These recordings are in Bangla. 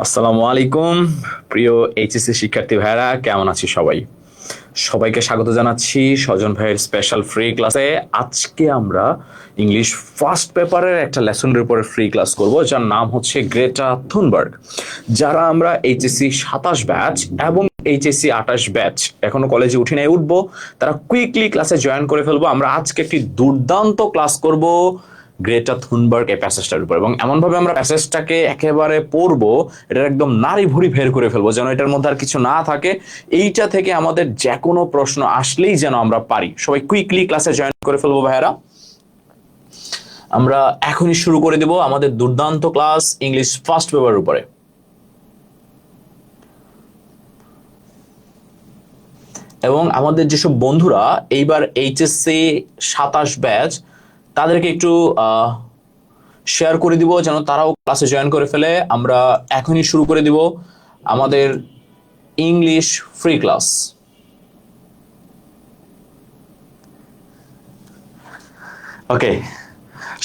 আসসালামু আলাইকুম প্রিয় এইচএসসি শিক্ষার্থী ভাইরা, কেমন আছি সবাই? সবাইকে স্বাগত জানাচ্ছি স্বজন ভাইয়ের স্পেশাল ফ্রি ক্লাসে। আজকে আমরা ইংলিশ ফার্স্ট পেপারের একটা লেসনের উপরে ফ্রি ক্লাস করব, যার নাম হচ্ছে গ্রেটা থুনবার্গ। যারা আমরা এইচএসসি 27 ব্যাচ এবং এইচএসসি 28 ব্যাচ এখনো কলেজে উঠি নাই, উঠবো, তারা কুইকলি ক্লাসে জয়েন করে ফেলবো। আমরা আজকে একটি দুর্দান্ত ক্লাস করব গ্রেটা থুনবার্গ এই প্যাসেজটার উপর, এবং এমনভাবে আমরা প্যাসেজটাকে একেবারে পড়বো, এটার একদম নাড়ি ভুড়ি বের করে ফেলবো, যেন এটার মধ্যে আর কিছু না থাকে। এইটা থেকে আমাদের যে কোনো প্রশ্ন আসলেই যেন আমরা পারি। সবাই কুইকলি ক্লাসে জয়েন করে ফেলবো ভাইয়ারা। আমরা এখনই শুরু করে দেব আমাদের দুর্দান্ত ক্লাস ইংলিশ ফার্স্ট পেপারের উপরে। এবং আমাদের যেসব বন্ধুরা এইবার এইচএসসি 27 ব্যাচ, তাদেরকে একটু শেয়ার করে দিব যেন তারাও ক্লাসে জয়েন করে ফেলে। আমরা এখনই শুরু করে দিব আমাদের ইংলিশ ফ্রি ক্লাস। ওকে,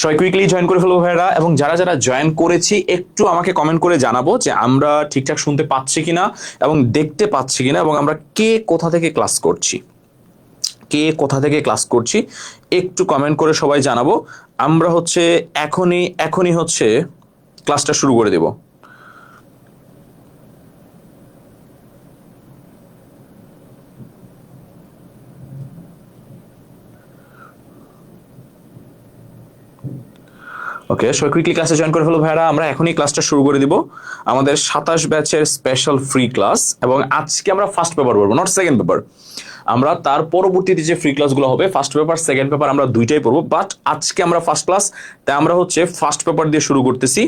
সবাই কুইকলি জয়েন করে ফেলবো ভাইরা। এবং যারা যারা জয়েন করেছি একটু আমাকে কমেন্ট করে জানাবো যে আমরা ঠিকঠাক শুনতে পাচ্ছি কিনা এবং দেখতে পাচ্ছি কিনা, এবং আমরা কে কোথা থেকে ক্লাস করছি, একটু কমেন্ট করে সবাই জানাবো। আমরা হচ্ছে এখনই হচ্ছে ক্লাসটা শুরু করে দেব। ওকে, সবাই কুইকলি ক্লাসে জয়েন করে ফেলো ভাইরা। আমরা এখনই ক্লাসটা শুরু করে দিব, আমাদের 27 ব্যাচের স্পেশাল ফ্রি ক্লাস। এবং আজকে আমরা ফার্স্ট পেপার পড়বো, নট সেকেন্ড পেপার। আমরা তার পরবর্তীতে যে ফ্রি ক্লাসগুলো হবে, ফার্স্ট পেপার সেকেন্ড পেপার আমরা দুইটাই পড়বো, বাট আজকে আমরা ফার্স্ট ক্লাস, তাই আমরা হচ্ছে ফার্স্ট পেপার দিয়ে শুরু করতেছি।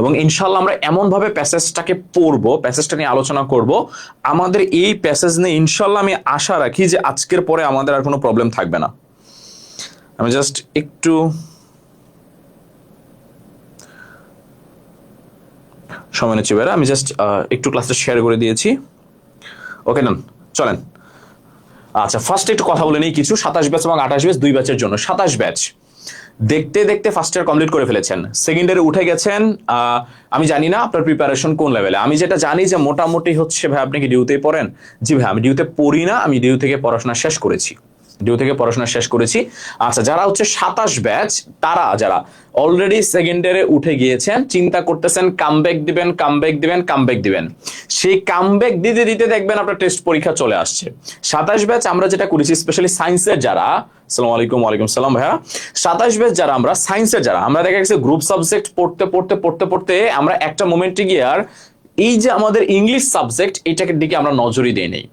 এবং ইনশাল্লাহ আমরা এমন ভাবে প্যাসেজটাকে পড়বো, প্যাসেজটা নিয়ে আলোচনা করব। আমাদের এই প্যাসেজ নিয়ে ইনশাল্লাহ আমি আশা রাখি যে আজকের পরে আমাদের আর কোনো প্রবলেম থাকবে না। আমি জাস্ট একটু সময় নিচ্ছি ভাইরা, আমি জাস্ট একটু ক্লাসটা শেয়ার করে দিয়েছি। ওকে নান, চলেন। আচ্ছা, ফার্স্ট একটু কথা বলে নিই কিছু। 27 ব্যাচ এবং 28 ব্যাচ দুই ব্যাচের জন্য। 27 ব্যাচ দেখতে দেখতে ফার্স্ট ইয়ার কমপ্লিট করে ফেলেছেন, সেকেন্ড ইয়ারে উঠে গেছেন। আমি জানি না আপনার প্রিপারেশন কোন লেভেলে। আমি যেটা জানি যে মোটামুটি হচ্ছে, ভাই আপনি কি ডিউতেই পড়েন? জি ভাই, আমি ডিউতে পড়ি না, আমি ডিউ থেকে পড়াশোনা শেষ করেছি। আচ্ছা, যারা হচ্ছে 27 ব্যাচ, তারা যারা অলরেডি সেকেন্ড ইয়ারে উঠে গিয়েছেন, চিন্তা করতেছেন কামব্যাক দিবেন, সেই কামব্যাক দিতে দিতে দেখবেন আপনার টেস্ট পরীক্ষা চলে আসছে। 27 ব্যাচ আমরা যেটা করেছি, স্পেশালি সায়েন্সের যারা, আসসালামু আলাইকুম। ওয়ালাইকুম সালাম ভাইয়া। 27 ব্যাচ যারা আমরা সায়েন্সের যারা, আমরা দেখা গেছে গ্রুপ সাবজেক্ট পড়তে আমরা একটা মোমেন্টে গিয়ে আর এই যে আমাদের ইংলিশ সাবজেক্ট, এইটাকে দিকে আমরা নজরই দেই নেই।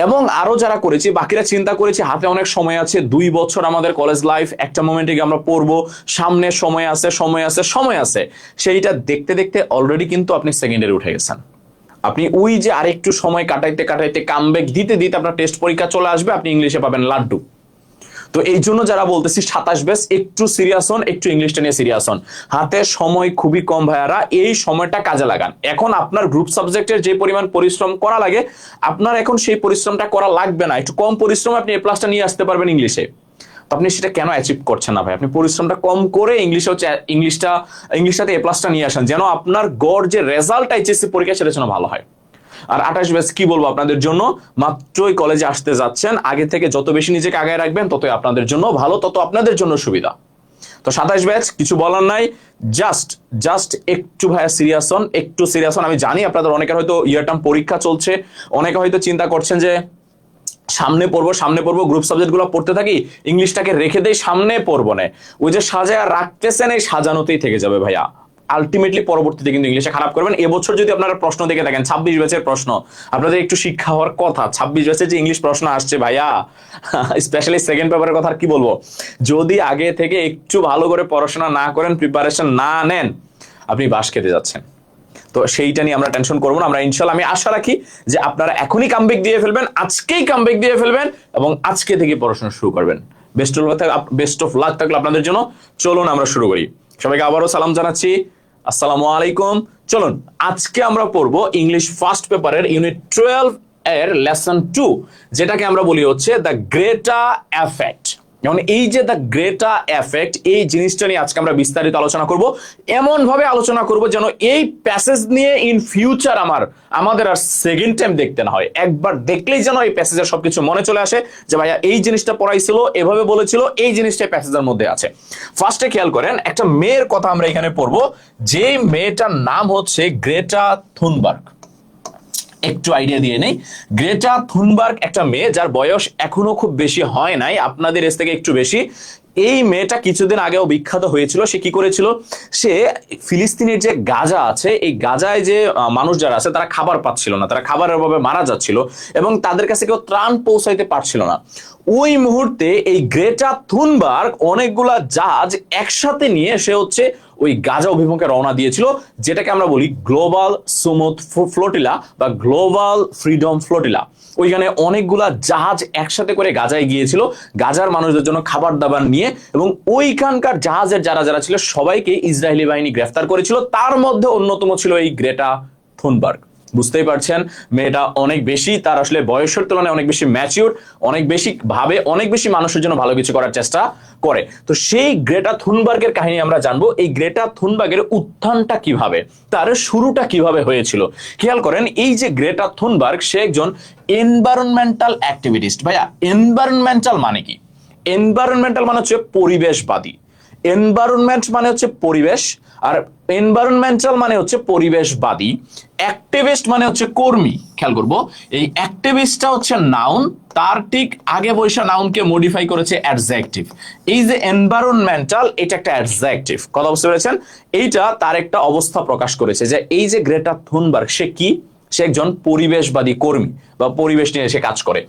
এবং আরো যারা করেছি, বাকিরা চিন্তা করেছি হাতে অনেক সময় আছে, 2 বছর আমাদের কলেজ লাইফ, একটা মোমেন্টে গিয়ে আমরা পড়বো, সামনে সময় আছে, সেইটা দেখতে দেখতে অলরেডি কিন্তু আপনি সেকেন্ড ইয়ারে উঠে গেছেন। আপনি ওই যে আরেকটু সময় কাটাইতে কামব্যাক দিতে দিতে আপনার টেস্ট পরীক্ষা চলে আসবে, আপনি ইংলিশে পাবেন লাড্ডু। তো এই জন্য যারা বলতেছি 27 ব্যাচ একটু সিরিয়াস হন, একটু ইংলিশটা নিয়ে সিরিয়াস হন। হাতে সময় খুবই কম ভাইয়ারা, এই সময়টা কাজে লাগান। এখন আপনার গ্রুপ সাবজেক্টের যে পরিমাণ পরিশ্রম করা লাগে, আপনার এখন সেই পরিশ্রমটা করা লাগবে না। একটু কম পরিশ্রম আপনি এ প্লাসটা নিয়ে আসতে পারবেন ইংলিশে। তো আপনি সেটা কেন অ্যাচিভ করছেন না ভাই? আপনি পরিশ্রমটা কম করে ইংলিশটাতে এ প্লাসটা নিয়ে আসেন, যেন আপনার গড় যে রেজাল্ট এইচএসসি পরীক্ষা সেটা যেন ভালো হয়। আর 28 ব্যাচ কি বলবো আপনাদের জন্য, মাত্রই কলেজে আসতে যাচ্ছেন, আগে থেকে যত বেশি নিজেকে আগায় রাখবেন ততই আপনাদের জন্য ভালো, তত আপনাদের জন্য সুবিধা। তো 27 ব্যাচ কিছু বলার নাই, জাস্ট একটু ভাইয়া সিরিয়াস হন। আমি জানি আপনাদের অনেকের হয়তো ইয়ার টার্ম পরীক্ষা চলছে, অনেকে হয়তো চিন্তা করছেন যে সামনে পড়বো গ্রুপ সাবজেক্ট গুলো পড়তে থাকি, ইংলিশটাকে রেখে দেই, সামনে পড়বো না। ওই যে সাজায় রাখতেছেন, এই সাজানোতেই থেকে যাবে ভাইয়া। আলটিমেটলি পরবর্তীতে কিন্তু ইংলিশে খারাপ করবেন। এবছর যদি আপনারা প্রশ্ন দেখে থাকেন, 26 ব্যাচের প্রশ্ন, আপনাদের একটু শিক্ষা হওয়ার কথা। 26 ব্যাচের যে ইংলিশ প্রশ্ন আসছে ভাইয়া, স্পেশালি সেকেন্ড পেপারের কথা কি বলবো, যদি আগে থেকে একটু ভালো করে পড়াশোনা না করেন, প্রিপারেশন না নেন, আপনি বাস খেতে যাচ্ছেন। তো সেইটা নিয়ে আমরা টেনশন করবো না। আমরা ইনশাল্লাহ, আমি আশা রাখি যে আপনারা এখনই কামব্যাক দিয়ে ফেলবেন, আজকেই কামব্যাক দিয়ে ফেলবেন এবং আজকে থেকে পড়াশোনা শুরু করবেন। বেস্ট অফ লাক থাকলে আপনাদের জন্য। চলুন আমরা শুরু করি। সবাইকে আবারও সালাম জানাচ্ছি, আসসালামু আলাইকুম। চলুন, আজকে আমরা পড়বো ইংলিশ ফার্স্ট পেপারের ইউনিট 12 এর লেসন 2, যেটাকে আমরা বলি হচ্ছে দ্য গ্রেটা এফেক্ট। যেমন এই যে দ্য গ্রেটা এফেক্ট, এই জিনিসটা নিয়ে আজকে আমরা বিস্তারিত আলোচনা করব, এমন ভাবে আলোচনা করব যেন এই প্যাসেজ নিয়ে ইন ফিউচার আমাদের আর সেকেন্ড টাইম দেখতে না হয়, একবার দেখলেই যেন এই প্যাসেজের সবকিছু মনে চলে আসে যে ভাইয়া এই জিনিসটা পড়াইছিল, এভাবে বলেছিল, এই জিনিসটা প্যাসেজের মধ্যে আছে। ফার্স্টে খেয়াল করেন, একটা মেয়ের কথা আমরা এখানে পড়বো, যে মেয়েটার নাম হচ্ছে গ্রেটা থুনবার্গ। একটু আইডিয়া দিয়ে নেই, গ্রেটা থুনবার্গ একটা মেয়ে যার বয়স এখনো খুব বেশি হয় নাই, আপনাদের এর থেকে একটু বেশি। এই মেয়েটা কিছুদিন আগেও বিখ্যাত হয়েছিল। সে কি করেছিল, সে ফিলিস্তিনের যে গাজা আছে, এই গাজায় যে মানুষ যারা আছে তারা খাবার পাচ্ছিল না, তারা খাবারের অভাবে মারা যাচ্ছিল এবং তাদের কাছে কেউ ত্রাণ পৌঁছাইতে পারছিল না। ওই মুহূর্তে এই গ্রেটা থুনবার্গ অনেকগুলা জাহাজ একসাথে নিয়ে সে হচ্ছে ওই গাজা অভিমুখে রওনা দিয়েছিল, যেটাকে আমরা বলি গ্লোবাল সুমুথ ফ্লোটিলা বা গ্লোবাল ফ্রিডম ফ্লোটিলা। ওইখানে অনেকগুলা জাহাজ একসাথে করে গাজায় গিয়েছিল গাজার মানুষদের জন্য খাবার দাবার নিয়ে, এবং ওইখানকার জাহাজের যারা যারা ছিল সবাইকে ইসরায়েলি বাহিনী গ্রেফতার করেছিল, তার মধ্যে অন্যতম ছিল এই গ্রেটা থুনবার্গ। বুঝতেই পারছেন, মেয়েটা অনেক বেশি, তার আসলে বয়সের তুলনায় অনেক বেশি ম্যাচিউর, অনেক বেশি ভাবে, অনেক বেশি মানুষের জন্য ভালো কিছু করার চেষ্টা করে। তো সেই গ্রেটা থুনবার্গের কাহিনী আমরা জানবো, এই গ্রেটা থুনবার্গের উত্থানটা কিভাবে, তার শুরুটা কিভাবে হয়েছিল। খেয়াল করেন, এই যে গ্রেটা থুনবার্গ, সে একজন এনভায়রনমেন্টাল অ্যাক্টিভিস্ট। ভাইয়া এনভায়রনমেন্টাল মানে কি? এনভায়রনমেন্টাল মানে হচ্ছে পরিবেশবাদী। এনভায়রনমেন্ট মানে হচ্ছে পরিবেশ, আর এনভায়রনমেন্টাল মানে হচ্ছে পরিবেশবাদী। অ্যাক্টিভিস্ট মানে হচ্ছে কর্মী। খেয়াল করবো, এই অ্যাক্টিভিস্টটা হচ্ছে নাউন, তার ঠিক আগে বৈশা নাউনকে মডিফাই করেছে অ্যাডজেক্টিভ। এই যে এনভায়রনমেন্টাল, এটা একটা অ্যাডজেক্টিভ, কথা বুঝতে পেরেছেন? এইটা তার একটা অবস্থা প্রকাশ করেছে যে এই যে গ্রেটা থুনবার্গ, সে কি, সে একজন পরিবেশবাদী কর্মী বা পরিবেশ নিয়ে সে কাজ করে।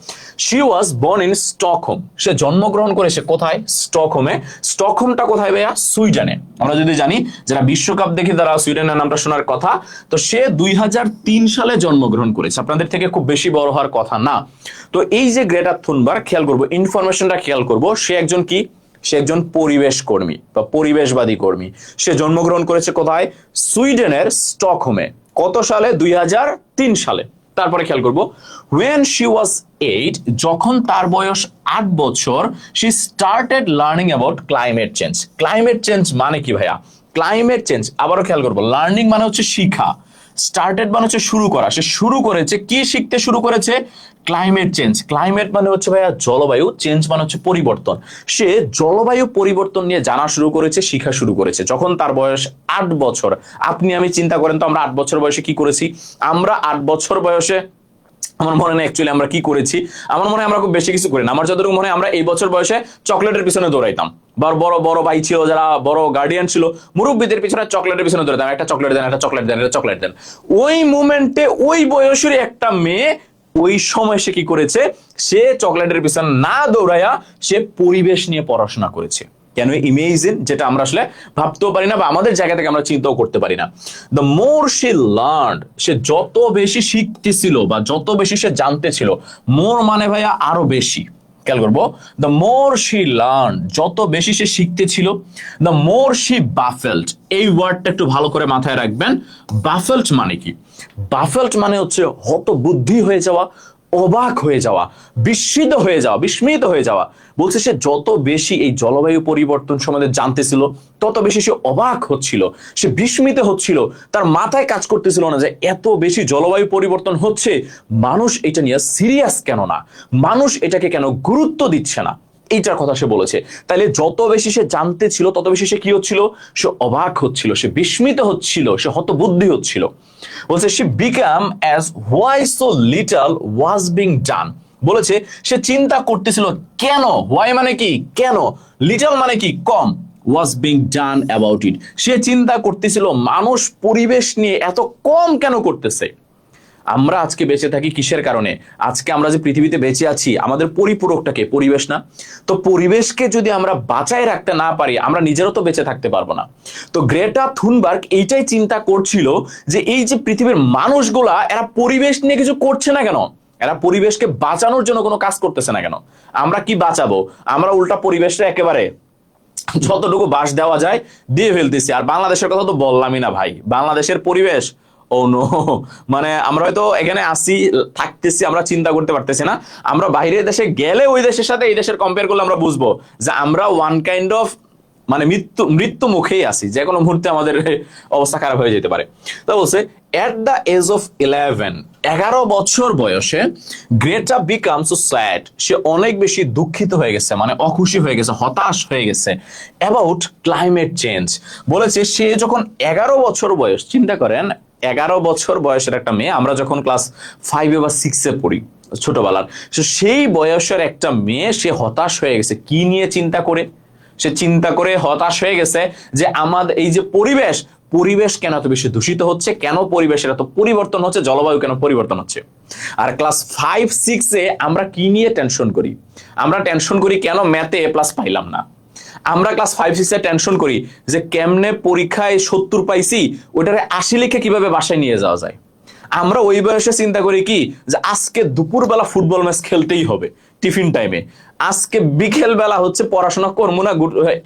She was born in Stockholm, সে জন্মগ্রহণ করেছে কোথায়? স্টকহোমে। স্টকহোমটা কোথায় ভাইয়া? সুইডেনে। আমরা যদি জানি যারা বিশ্বকাপ দেখি তারা সুইডেনের নামটা শোনার কথা। তো সে 2003 সালে জন্মগ্রহণ করেছে, আপনাদের থেকে খুব বেশি বড় হওয়ার কথা না। তো এই যে গ্রেটা থুনবার্গ, খেয়াল করবো ইনফরমেশনটা, খেয়াল করবো সে একজন কি, সে একজন পরিবেশ কর্মী বা পরিবেশবাদী কর্মী। সে জন্মগ্রহণ করেছে কোথায়? সুইডেনের স্টকহোমে। কত সালে? 2003 সালে। তারপরে খেয়াল করবো, when she was 8, যখন তার বয়স 8 বছর, she started learning about climate change. Climate change মানে কি ভাইয়া? ক্লাইমেট চেঞ্জ, আবারও খেয়াল করবো, লার্নিং মানে হচ্ছে শিখা, স্টার্টেড মানে হচ্ছে শুরু করা। সে শুরু করেছে কি শিখতে শুরু করেছে? Climate change. ক্লাইমেট মানে হচ্ছে ভাইয়া জলবায়ু, চেঞ্জ মানে হচ্ছে পরিবর্তন। সে জলবায়ু পরিবর্তন নিয়ে জানা শুরু করেছে, শিখা শুরু করেছে যখন তার বয়স 8 বছর। আপনি আমি চিন্তা করেন তো, আমরা 8 বছর বয়সে কি করেছি? আমরা 8 বছর বয়সে, আমার মনে হয় অ্যাকচুয়ালি আমরা কি করেছি, আমার মনে হয় আমরা খুব বেশি কিছু করি না। আমার যতটুকু মনে হয় আমরা এই বছর বয়সে চকলেটের পিছনে দৌড়াইতাম, বা বড় বড় ভাই ছিল যারা বড় গার্ডিয়ান ছিল, মুরব্বীদের পিছনে চকলেটের পিছনে দৌড়াইতাম, একটা চকলেট দেন, একটা চকলেট দেন, একটা চকলেট দেন। ওই মুমেন্টে ওই বয়সের একটা মেয়ে ওই সময় সে কি করেছে? সে চকলেটের পিছনে না দৌড়াইয়া সে পরিবেশ নিয়ে পড়াশোনা করেছে। কেন? ইমেজিন, যেটা আমরা আসলে ভাবতেও পারি না বা আমাদের জায়গা থেকে আমরা চিন্তাও করতে পারি না। দ্য মোর শি লার্নড, সে যত বেশি শিখতেছিল বা যত বেশি সে জানতে ছিল, মোর মানে ভাইয়া আরো বেশি। খেয়াল করবো, দ্য মোর শি লার্ন, যত বেশি সে শিখতেছিল, দ্য মোর শি বাফেল্ট। এই ওয়ার্ডটা একটু ভালো করে মাথায় রাখবেন। বাফেল্ট মানে কি? বাফেল্ট মানে হচ্ছে হতবুদ্ধি হয়ে যাওয়া, অবাক হয়ে যাওয়া, বিস্মিত হয়ে যাওয়া, বিস্মিত হয়ে যাওয়া। বলছে সে যত বেশি এই জলবায়ু পরিবর্তন সম্বন্ধে জানতেছিল, তত বেশি সে অবাক হচ্ছিল, সে বিস্মিত হচ্ছিল, তার মাথায় কাজ করতেছিল না যে এত বেশি জলবায়ু পরিবর্তন হচ্ছে, মানুষ এটা নিয়ে সিরিয়াস কেন না, মানুষ এটাকে কেন গুরুত্ব দিচ্ছে না, এইটার কথা সে বলেছে। তাইলে যত বেশি সে জানতে ছিল, তত বেশি সে কি হচ্ছিল? সে অবাক হচ্ছিল, সে বিস্মিত হচ্ছিল, সে হতবুদ্ধি হচ্ছিল। বলছে she became as why so little was being done, বলেছে সে চিন্তা করতেছিল কেন, why মানে কি কেন, little মানে কি কম, was being done about it, সে চিন্তা করতেছিল মানুষ পরিবেশ নিয়ে এত কম কেন করতেছে। আমরা আজকে বেঁচে থাকি কিসের কারণে? আজকে আমরা যে পৃথিবীতে বেঁচে আছি, আমাদের পরিপূরকটাকে পরিবেশ না? তো পরিবেশকে যদি আমরা বাঁচায় রাখতে না পারি, আমরা নিজেরও তো বেঁচে থাকতে পারবো না। তো গ্রেটা থুনবার্গ এইটাই চিন্তা করছিল যে এই যে পৃথিবীর মানুষগুলা, এরা পরিবেশ নিয়ে কিছু করছে না কেন, এরা পরিবেশকে বাঁচানোর জন্য কোনো কাজ করতেছে না কেন। আমরা কি বাঁচাবো? আমরা উল্টা পরিবেশটা একেবারে যতটুকু বাস দেওয়া যায় দিয়ে ফেলতেছি। আর বাংলাদেশের কথা তো বললামই না ভাই, বাংলাদেশের পরিবেশ ও নো, মানে আমরা হয়তো এখানে আসি থাকতেছি, আমরা চিন্তা করতে পারতেছি না, আমরা বাইরের দেশে গেলে ওই দেশের সাথে এই দেশের কম্পেয়ার করলে আমরা বুঝবো যে আমরা ওয়ান কাইন্ড অফ মানে মৃত্যু মুখেই আছি, যে কোনো মুহূর্তে আমাদের অবস্থা খারাপ হয়ে যেতে পারে। তো বলছে এট দ্য এজ অফ 11 বছর বয়সে গ্রেটা বিকামস সো স্যাড, সে অনেক বেশি দুঃখিত হয়ে গেছে, মানে অখুশি হয়ে গেছে, হতাশ হয়ে গেছে অ্যাবাউট ক্লাইমেট চেঞ্জ। বলেছে সে যখন 11 বছর বয়স, চিন্তা করেন 11 বছর বয়সের একটা মেয়ে, আমরা যখন ক্লাস 5 বা 6 পড়ি ছোটবেলার, সেই বয়সের একটা মেয়ে সে হতাশ হয়ে গেছে কি নিয়ে চিন্তা করে, সে চিন্তা করে হতাশ হয়ে গেছে যে আমাদের এই যে পরিবেশ কেন এত বেশি দূষিত হচ্ছে, কেন পরিবেশের এত পরিবর্তন হচ্ছে, জলবায়ু কেন পরিবর্তন হচ্ছে। আর ক্লাস 5-6 আমরা কি নিয়ে টেনশন করি, আমরা টেনশন করি কেন ম্যাথে A+ পাইলাম না, আমরা ক্লাস 5-6 টেনশন করি যে কেমনে পরীক্ষায় 70 পাইছি, ওটারে 80 লিখে কিভাবে বাসায় নিয়ে যাওয়া যায়। আমরা ওই বয়সে চিন্তা করি কি যে আজকে দুপুরবেলা ফুটবল ম্যাচ খেলতেই হবে টিফিন টাইমে, আজকে বিকেল বেলা হচ্ছে পড়াশোনা করবো না,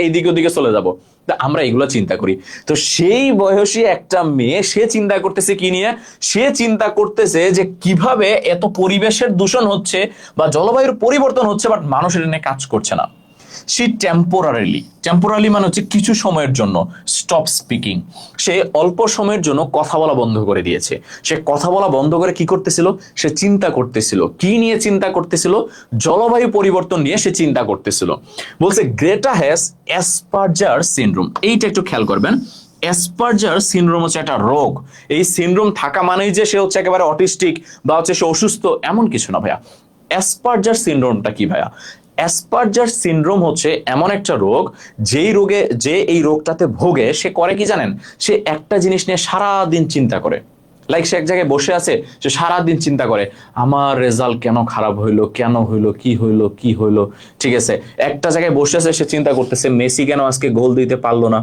এইদিকে ওদিকে চলে যাব। আমরা এগুলো চিন্তা করি। তো সেই বয়সী একটা মেয়ে সে চিন্তা করতেছে কি নিয়ে, সে চিন্তা করতেছে যে কিভাবে এত পরিবেশের দূষণ হচ্ছে বা জলবায়ুর পরিবর্তন হচ্ছে, বাট মানুষ এটা নিয়ে কাজ করছে না। সে টেম্পোরারি মানে হচ্ছে কিছু সময়ের জন্য স্টপ স্পিকিং, সে অল্প সময়ের জন্য কথা বলা বন্ধ করে দিয়েছে। সে কথা বলা বন্ধ করে কি করতেছিল, সে চিন্তা করতেছিল কি নিয়ে চিন্তা করতেছিল, জলবায়ু পরিবর্তন নিয়ে সে চিন্তা করতেছিল। বলছে গ্রেটা হ্যাজ অ্যাসপারজার সিনড্রোম, এইটা একটু খেয়াল করবেন। অ্যাসপারজার সিনড্রোম হচ্ছে একটা রোগ। এই সিনড্রোম থাকা মানেই যে সে হচ্ছে একেবারে অটিস্টিক বা হচ্ছে সে অসুস্থ এমন কিছু না ভাইয়া। অ্যাসপারজার সিনড্রোমটা কি ভাইয়া? অ্যাসপারজার সিনড্রোম হচ্ছে এমন একটা রোগ, যে এই রোগটাতে ভোগে সে করে কি জানেন, সে একটা জিনিস নিয়ে সারাদিন চিন্তা করে। লাইক সে এক জায়গায় বসে আছে, সে সারাদিন চিন্তা করে আমার রেজাল্ট কেন খারাপ হইলো, কেন হইলো, কি হইলো। ঠিক আছে, একটা জায়গায় বসে আছে, সে চিন্তা করতেছে মেসি কেন আজকে গোল দিতে পারলো না,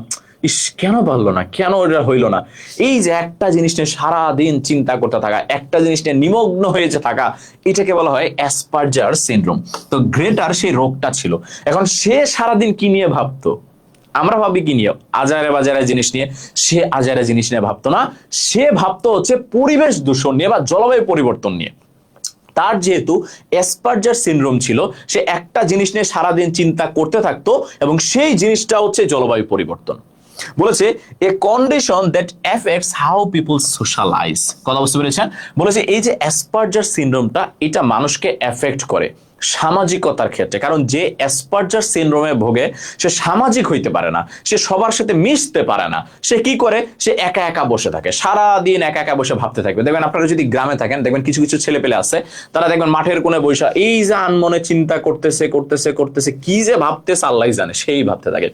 ইস কেন পারলো না, কেন এটা হইলো না। এই যে একটা জিনিস নিয়ে সারাদিন চিন্তা করতে থাকা, একটা জিনিস নিয়ে নিমগ্ন হয়ে থাকা, এটাকে বলা হয় অ্যাসপারজার সিনড্রোম। তো গ্রেটার সেই রোগটা ছিল। এখন সে সারাদিন কি নিয়ে ভাবতো, আমরা ভাবি কি নিয়ে, আজারে বাজারে জিনিস নিয়ে, সে আজারে জিনিস নিয়ে ভাবতো না, সে ভাবতো হচ্ছে পরিবেশ দূষণ নিয়ে বা জলবায়ু পরিবর্তন নিয়ে। তার যেহেতু অ্যাসপারজার সিনড্রোম ছিল, সে একটা জিনিস নিয়ে সারাদিন চিন্তা করতে থাকতো এবং সেই জিনিসটা হচ্ছে জলবায়ু পরিবর্তন। বলেছে a condition that affects how people socialize. কথা বুঝতে পেরেছেন? বলেছে এই যে অ্যাসপারজার সিনড্রোমটা, এটা মানুষকে এফেক্ট করে সামাজিকতার ক্ষেত্রে। কারণ যে অ্যাসপারজার সিনড্রোমে ভোগে সে সামাজিক হইতে পারে না, সে সবার সাথে মিশতে পারে না। সে কি করে, সে একা একা বসে থাকে, সারাদিন একা একা বসে ভাবতে থাকবে। দেখবেন আপনারা যদি গ্রামে থাকেন, দেখবেন কিছু কিছু ছেলে পেলে আছে, তারা দেখবেন মাঠের কোণে বৈশা এই যে আনমনে চিন্তা করতেছে কি যে ভাবতেছে আল্লাহ জানে, সেই ভাবতে থাকে।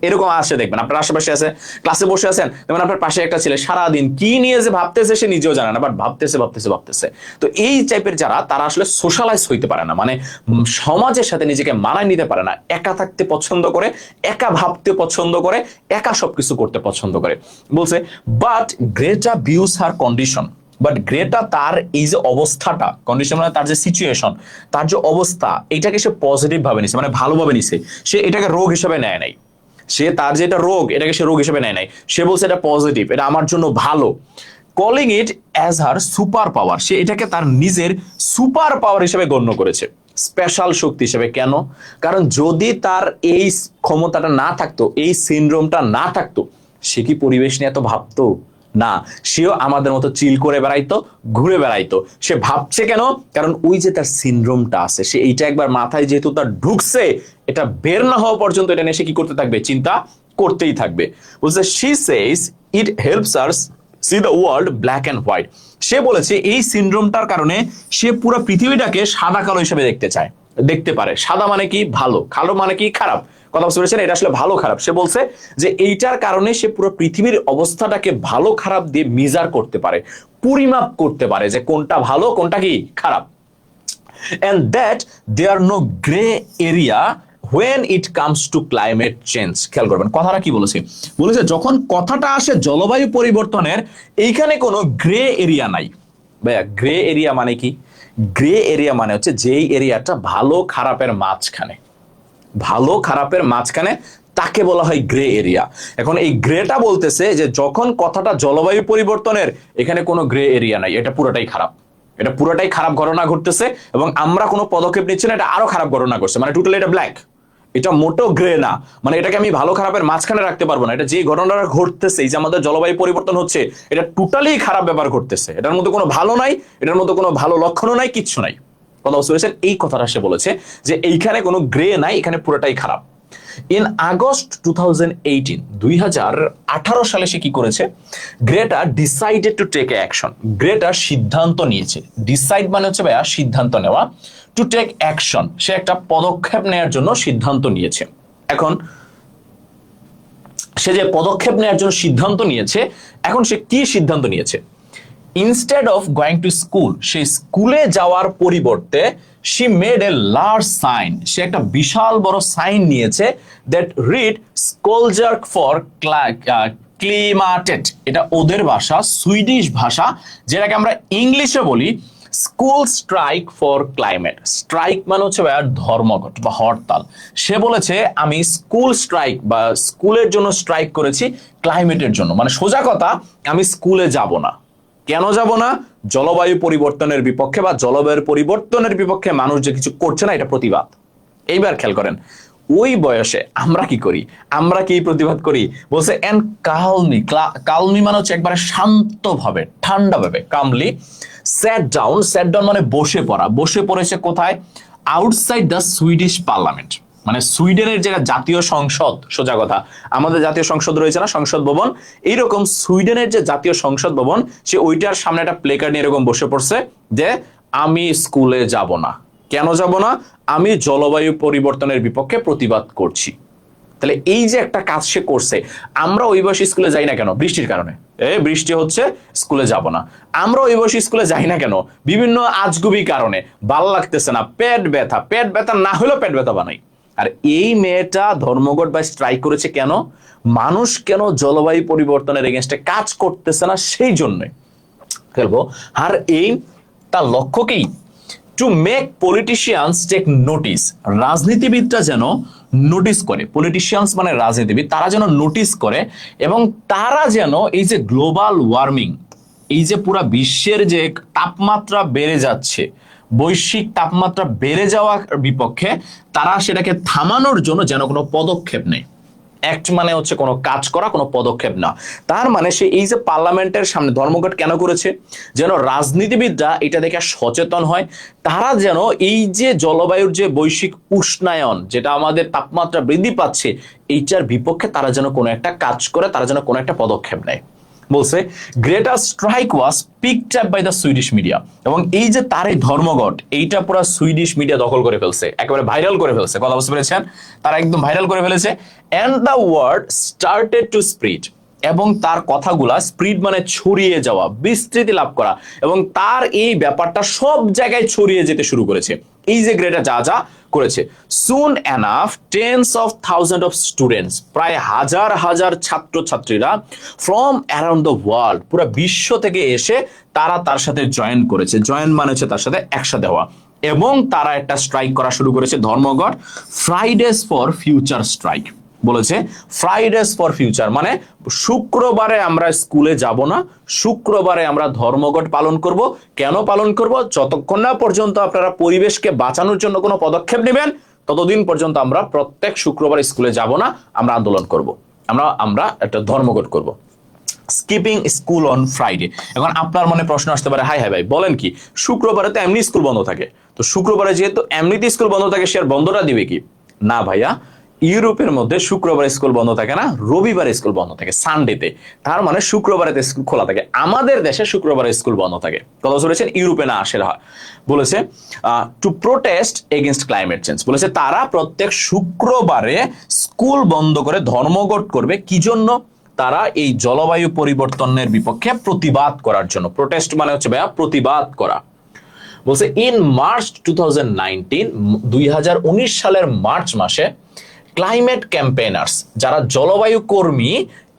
এরকম আসে, দেখবেন আপনার আশেপাশে আছে, ক্লাসে বসে আছেন, যেমন আপনার পাশে একটা ছেলে সারাদিন কি নিয়ে যে ভাবতেছে সে নিজেও জানে না, বাট ভাবতেছে। তো এই টাইপের যারা, তারা আসলে সোশ্যালাইজ হইতে পারে না, মানে সমাজের সাথে নিজেকে মানায় নিতে পারে না, একা থাকতে পছন্দ করে, একা ভাবতে পছন্দ করে, একা সবকিছু করতে পছন্দ করে। বলছে but Greta views her condition, but Greta তার এই যে অবস্থাটা, কন্ডিশন মানে তার যে সিচুয়েশন, তার যে অবস্থা, এটাকে সে পজিটিভ ভাবে নিছে, মানে ভালোভাবে নিছে। সে এটাকে রোগ হিসেবে নেয় নাই, সে তার যেটা রোগ এটাকে সে রোগ হিসেবে নেয় নাই, সে বলছে এটা পজিটিভ, এটা আমার জন্য ভালো। Calling it as her super power, সে এটাকে তার নিজের সুপার পাওয়ার হিসেবে গণ্য করেছে, স্পেশাল শক্তি হিসেবে। কেন? কারণ যদি তার এই ক্ষমতাটা না থাকতো, এই সিনড্রোমটা না থাকতো, সে কি পরিবেশ নিয়ে এত ভাবতো না। সেও আমাদের মতো চিল করে বেড়াইতো, ঘুরে বেড়াইতো। সে ভাবছে কেন? কারণ ওই যে তার সিনড্রোমটা আছে, সে এইটা একবার মাথায় যেহেতু তার ঢুকছে, এটা বের না হওয়া পর্যন্ত এটা নিয়ে সে কি করতে থাকবে, চিন্তা করতেই থাকবে। বুঝছে, she says it helps us see the world black and white. সে বলেছে এই সিনড্রোমটার কারণে সে পুরো পৃথিবীটাকে সাদা কালো হিসেবে দেখতে পারে। সাদা মানে কি ভালো, কালো মানে কি খারাপ। কথা বুঝতে পেরেছেন? এটা আসলে ভালো খারাপ। সে বলছে যে এইটার কারণে সে পুরো পৃথিবীর অবস্থাটাকে ভালো খারাপ দিয়ে মেজার করতে পারে, পরিমাপ করতে পারে যে কোনটা ভালো কোনটা কি খারাপ। and that there are no gray area when it comes to climate change। খেয়াল করবেন কথাটা কি বলেছে, যখন কথাটা আসে জলবায়ু পরিবর্তনের, এইখানে কোনো গ্রে এরিয়া নাই। ভাইয়া গ্রে এরিয়া মানে কি? গ্রে এরিয়া মানে হচ্ছে যেই এরিয়াটা ভালো খারাপের মাঝখানে, তাকে বলা হয় গ্রে এরিয়া। এখন এই গ্রেটা বলতেছে যে যখন কথাটা জলবায়ু পরিবর্তনের, এখানে কোনো গ্রে এরিয়া নাই, এটা পুরোটাই খারাপ, এটা পুরোটাই খারাপ ঘটনা ঘটতেছে এবং আমরা কোনো পদক্ষেপ নিচ্ছি না, এটা আরো খারাপ ঘটনা ঘটছে, মানে টোটালি এটা ব্ল্যাক, এটা মোটেও গ্রে না। মানে এটাকে আমি ভালো খারাপের মাঝখানে রাখতে পারবো না, এটা যে ঘটনাটা ঘটতেছে, এই যে আমাদের জলবায়ু পরিবর্তন হচ্ছে, এটা টোটালি খারাপ ব্যাপার ঘটতেছে, এটার মধ্যে কোনো ভালো নাই, এটার মধ্যে কোনো ভালো লক্ষণও নাই, কিচ্ছু নাই। কথা বুঝতে পেরেছেন? এই কথাটা সে বলেছে যে এইখানে কোনো গ্রে নাই, এখানে পুরোটাই খারাপ। ইন আগস্ট 2018, 2018 সালে সে কি করেছে? Greta decided to take action. Greta সিদ্ধান্ত নিয়েছে। ডিসাইড মানে হচ্ছে ভাইয়া সিদ্ধান্ত নেওয়া, টু টেক অ্যাকশন, সে একটা পদক্ষেপ নেওয়ার জন্য সিদ্ধান্ত নিয়েছে। এখন সে যে পদক্ষেপ নেওয়ার জন্য সিদ্ধান্ত নিয়েছে, এখন সে কি সিদ্ধান্ত নিয়েছে? Instead of going to school, সে স্কুলে যাওয়ার পরিবর্তে she made a large sign, সে একটা বিশাল বড় সাইন নিয়েছে, that read Skoljak for climatet, এটা ওদের ভাষা, সুইডিশ ভাষা, যেটাকে আমরা ইংলিশে বলি school strike for climate. Strike মানে হচ্ছে ভাইয়া ধর্মঘট বা হরতাল। সে বলেছে আমি স্কুল স্ট্রাইক বা স্কুলের জন্য স্ট্রাইক করেছি ক্লাইমেটের জন্য, মানে সোজা কথা আমি স্কুলে যাব না। কেন যাব না? জলবায়ু পরিবর্তনের বিপক্ষে বা জলবায়ুর পরিবর্তনের বিপক্ষে মানুষ যে কিছু করছে না, এটা প্রতিবাদ। এইবার খেয়াল করেন, ওই বয়সে আমরা কি করি? আমরা কি প্রতিবাদ করি? বলছে এন্ড কালমি, কালমি মানে হচ্ছে একবারে শান্তভাবে, ঠান্ডাভাবে, কামলি স্যাট ডাউন, স্যাট ডাউন মানে বসে পড়া। বসে পড়েছে কোথায়? আউটসাইড দ্য সুইডিশ পার্লামেন্ট, মানে সুইডেনের যেটা জাতীয় সংসদ, সোজা কথা আমাদের জাতীয় সংসদ রয়েছে না, সংসদ ভবন, এইরকম সুইডেনের যে জাতীয় সংসদ ভবন, সে ওইটার সামনে একটা প্লেকার্ড নিয়ে এরকম বসে পড়ছে যে আমি স্কুলে যাব না। কেন যাব না? আমি জলবায়ু পরিবর্তনের বিপক্ষে প্রতিবাদ করছি। তাহলে এই যে একটা কাজ সে করছে, আমরা ওই বয়সে স্কুলে যাই না কেন? বৃষ্টির কারণে। বৃষ্টি হচ্ছে, স্কুলে যাব না। আমরা ওই বয়সে স্কুলে যাই না কেন? বিভিন্ন আজগুবি কারণে, ভাল লাগতেছে না, পেট ব্যথা। পেট ব্যথা না হলেও পেট ব্যথা বানাই। আর এই মেয়েটা ধর্মঘট বা স্ট্রাইক করেছে কেন? মানুষ কেন জলবায়ু পরিবর্তনের এগেনস্টে কাজ করতেছে না, সেই জন্যই খেলবো। আর এই তার লক্ষ্য কি? To make politicians take notice, রাজনীতিবিদরা যেন নোটিস করে। পলিটিশিয়ানস মানে রাজনীতিবিদ, তারা যেন নোটিস করে এবং তারা যেন এই যে গ্লোবাল ওয়ার্মিং, এই যে পুরা বিশ্বের যে তাপমাত্রা বেড়ে যাচ্ছে, বৈশ্বিক তাপমাত্রা বেড়ে যাওয়ার বিপক্ষে তারা সেটাকে থামানোর জন্য যেন কোনো পদক্ষেপ নেয়। অ্যাক্ট মানে হচ্ছে কোনো কাজ করা, কোনো পদক্ষেপ না। তার মানে সে এই যে পার্লামেন্টের সামনে ধর্মঘট কেন করেছে? যেন রাজনীতিবিদরা এটা দেখে সচেতন হয়, তারা যেন এই যে জলবায়ুর যে বৈশ্বিক উষ্ণায়ন, যেটা আমাদের তাপমাত্রা বৃদ্ধি পাচ্ছে, এইটার বিপক্ষে তারা যেন কোনো একটা কাজ করে, তারা যেন কোনো একটা পদক্ষেপ নেয়। বলছে Greta strike was picked up by the Swedish media, এবং এই যে তার এই ধর্মঘট, এইটা পুরো সুইডিশ মিডিয়া দখল করে ফেলছে, একেবারে ভাইরাল করে ফেলছে। কথা বুঝতে পেরেছেন? তারা একদম ভাইরাল করে ফেলেছে। And the word started to spread, এবং তার কথাগুলা, স্প্রিড মানে ছড়িয়ে যাওয়া, বিস্তৃতি লাভ করা, এবং তার এই ব্যাপারটা সব জায়গায় ছড়িয়ে যেতে শুরু করেছে। এই যে গ্রেটা যা যা করেছে, soon enough tens of thousand of students, প্রায় হাজার হাজার ছাত্রছাত্রীরা ফ্রম অ্যারাউন্ড দ্য ওয়ার্ল্ড, পুরো বিশ্ব থেকে এসে তারা তার সাথে জয়েন করেছে। জয়েন মানে হচ্ছে তার সাথে একসাথে হওয়া, এবং তারা একটা স্ট্রাইক করা শুরু করেছে, ধর্মঘট। ফ্রাইডেজ ফর ফিউচার স্ট্রাইক বলেছে, ফ্রাইডেজ ফর ফিউচার মানে শুক্রবারে আমরা স্কুলে যাব না, শুক্রবারে আমরা ধর্মঘট পালন করব। কেন পালন করব? যতক্ষণ না পর্যন্ত আপনারা পরিবেশকে বাঁচানোর জন্য কোনো পদক্ষেপ নেবেন, ততদিন পর্যন্ত আমরা প্রত্যেক শুক্রবার স্কুলে যাব না, আমরা আন্দোলন করব, আমরা একটা ধর্মঘট করব। Skipping school on Friday. এখন আপনার মনে প্রশ্ন আসতে পারে, হাই হাই ভাই বলেন কি, শুক্রবারে তো এমনি স্কুল বন্ধ থাকে, তো শুক্রবারে যেহেতু এমনিতে স্কুল বন্ধ থাকে, সে আর বন্ধটা দিবে কি? না ভাইয়া, ইউরোপের মধ্যে শুক্রবার স্কুল বন্ধ থাকে না, রবিবার স্কুল বন্ধ থাকে, সানডেতে। তার মানে শুক্রবারে স্কুল খোলা থাকে। আমাদের দেশে শুক্রবারে স্কুল বন্ধ থাকে। কথা বলেছেন, ইউরোপে না আসে। বলেছে two protest against climate change, বলেছে তারা প্রত্যেক শুক্রবারে স্কুল বন্ধ করে ধর্মঘট করবে। কি জন্য? তারা এই জলবায়ু পরিবর্তনের বিপক্ষে প্রতিবাদ করার জন্য। প্রোটেস্ট মানে হচ্ছে ভাইয়া প্রতিবাদ করা। বলছে ইন মার্চ 2019, 2019 সালের মার্চ মাসে ক্লাইমেট ক্যাম্পেইনার্স, যারা জলবায়ু কর্মী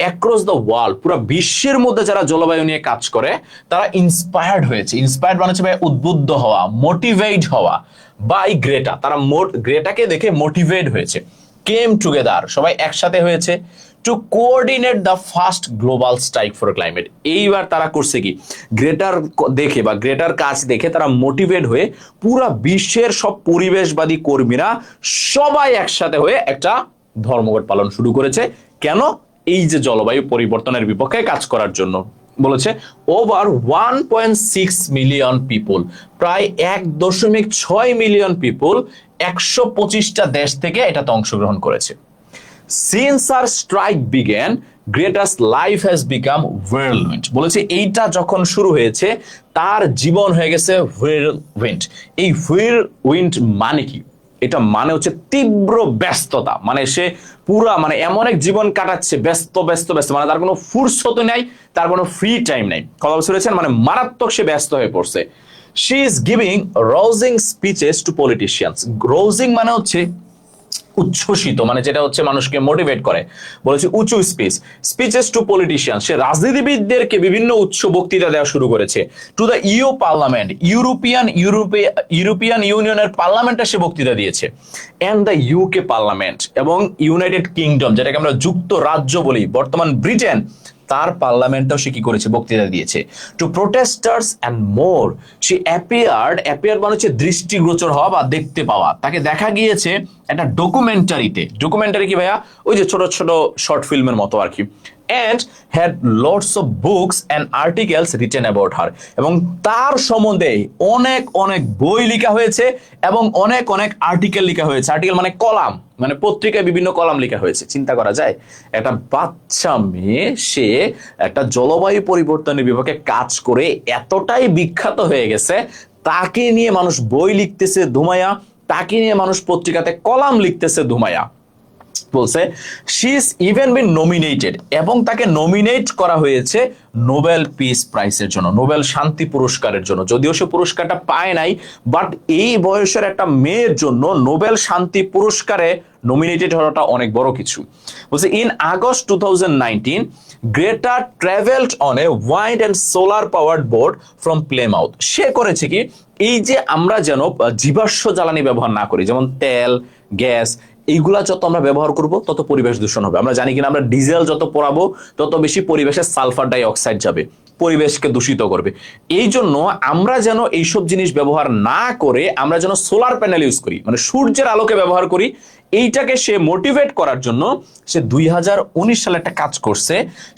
অ্যাক্রস দ্য ওয়ার্ল্ড, পুরো বিশ্বের মধ্যে যারা জলবায়ু নিয়ে কাজ করে, তারা ইন্সপায়ার্ড হয়েছে। ইন্সপায়ার্ড মানে হচ্ছে ভাই উদ্বুদ্ধ হওয়া, মোটিভেট হওয়া বাই গ্রেটা। তারা গ্রেটাকে দেখে মোটিভেট হয়েছে। কেম টুগেদার, সবাই একসাথে হয়েছে to coordinate the first global strike for climate. এইবার তারা করছে কি, গ্রেটার দেখে বা গ্রেটার কাজ দেখে তারা মোটিভেট হয়ে পুরা বিশ্বের সব পরিবেশবাদী কর্মীরা সবাই একসাথে হয়ে একটা ধর্মঘট পালন শুরু করেছে। কেন? এই যে জলবায়ু পরিবর্তনের বিপক্ষে কাজ করার জন্য। বলেছে ওভার 1.6 মিলিয়ন পিপল, প্রায় 1.6 মিলিয়ন পিপল 125টা দেশ থেকে এটাতে অংশগ্রহণ করেছে। Since our strike began, Greta's life has become whirlwind. বলেছে এইটা যখন শুরু হয়েছে তার জীবন হয়ে গেছে whirlwind। এই whirlwind মানে কি? এটা মানে হচ্ছে তীব্র ব্যস্ততা, মানে সে পুরা মানে এমন এক জীবন কাটাচ্ছে, ব্যস্ত ব্যস্ত ব্যস্ত, মানে তার কোনো ফুরসত নাই, তার কোনো ফ্রি টাইম নাই। কথা বুঝতে পেরেছেন? মানে মারাত্মক সে ব্যস্ত হয়ে পড়ছে। She is giving rousing speeches to politicians. rousing মানে হচ্ছে উচ্ছ্বসিত, মানে যেটা হচ্ছে মানুষকে মোটিভেট করে। বলেছে উঁচু স্পিচেস টু পলিটিশিয়ান, সে রাজনীতিবিদদেরকে বিভিন্ন উচ্চ বক্তৃতা দেওয়া শুরু করেছে। টু দ্য ইউ পার্লামেন্ট, ইউরোপিয়ান ইউনিয়নের পার্লামেন্টে সে বক্তৃতা দিয়েছে। এন্ড দ্য ইউকে পার্লামেন্ট, এবং ইউনাইটেড কিংডম যেটাকে আমরা যুক্তরাজ্য বলি, বর্তমান ব্রিটেন, তার পার্লামেন্টেও সে কি করেছে, বক্তৃতা দিয়েছে। To protesters and more she appeared মানে হচ্ছে দৃষ্টিগোচর হওয়া বা দেখতে পাওয়া। তাকে দেখা গিয়েছে একটা ডকুমেন্টারিতে। ডকুমেন্টারি কি ভাইয়া? ওই যে ছোট ছোট শর্ট ফিল্মের মতো আর কি। and had lots of books and articles written about her, এবং তার সম্বন্ধে অনেক অনেক বই লেখা হয়েছে এবং অনেক অনেক আর্টিকেল লেখা হয়েছে। আর্টিকেল মানে কলাম, মানে পত্রিকায় বিভিন্ন কলাম লেখা হয়েছে। চিন্তা করা যায়, একটা বাচ্চা মেয়ে সে একটা জলবায়ু পরিবর্তনের বিপক্ষে কাজ করে এতটাই বিখ্যাত হয়ে গেছে, তাকে নিয়ে মানুষ বই লিখতেছে ধুমায়া, তাকে নিয়ে মানুষ পত্রিকাতে কলাম লিখতেছে ধুমায়া। বলছে she is even bin nominated, এবং তাকে নমিনেট করা হয়েছে নোবেল পিস প্রাইজের জন্য, নোবেল শান্তি পুরস্কারের জন্য। যদিও সে পুরস্কারটা পায় নাই, বাট এই বয়সের একটা মেয়ের জন্য নোবেল শান্তি পুরস্কারে নমিনেটেড হওয়াটা অনেক বড় কিছু। বলছে in August 2019 Greta travelled on a wind and solar powered boat from Plymouth. সে করেছে কি, এই যে আমরা যেন জীবাশ্ম জ্বালানি ব্যবহার না করি, যেমন তেল, গ্যাস, এইগুলা যত আমরা ব্যবহার করব তত পরিবেশ দূষণ হবে। আমরা জানি কিনা, আমরা ডিজেল যত পোড়াবো তত বেশি পরিবেশে সালফার ডাই অক্সাইড যাবে, পরিবেশকে দূষিত করবে। এই জন্য আমরা যেন এইসব জিনিস ব্যবহার না করে আমরা যেন সোলার প্যানেল ইউজ করি, মানে সূর্যের আলোকে ব্যবহার করি। এইটাকে সে মোটিভেট করার জন্য সে 2019 সালে একটা কাজ করছে।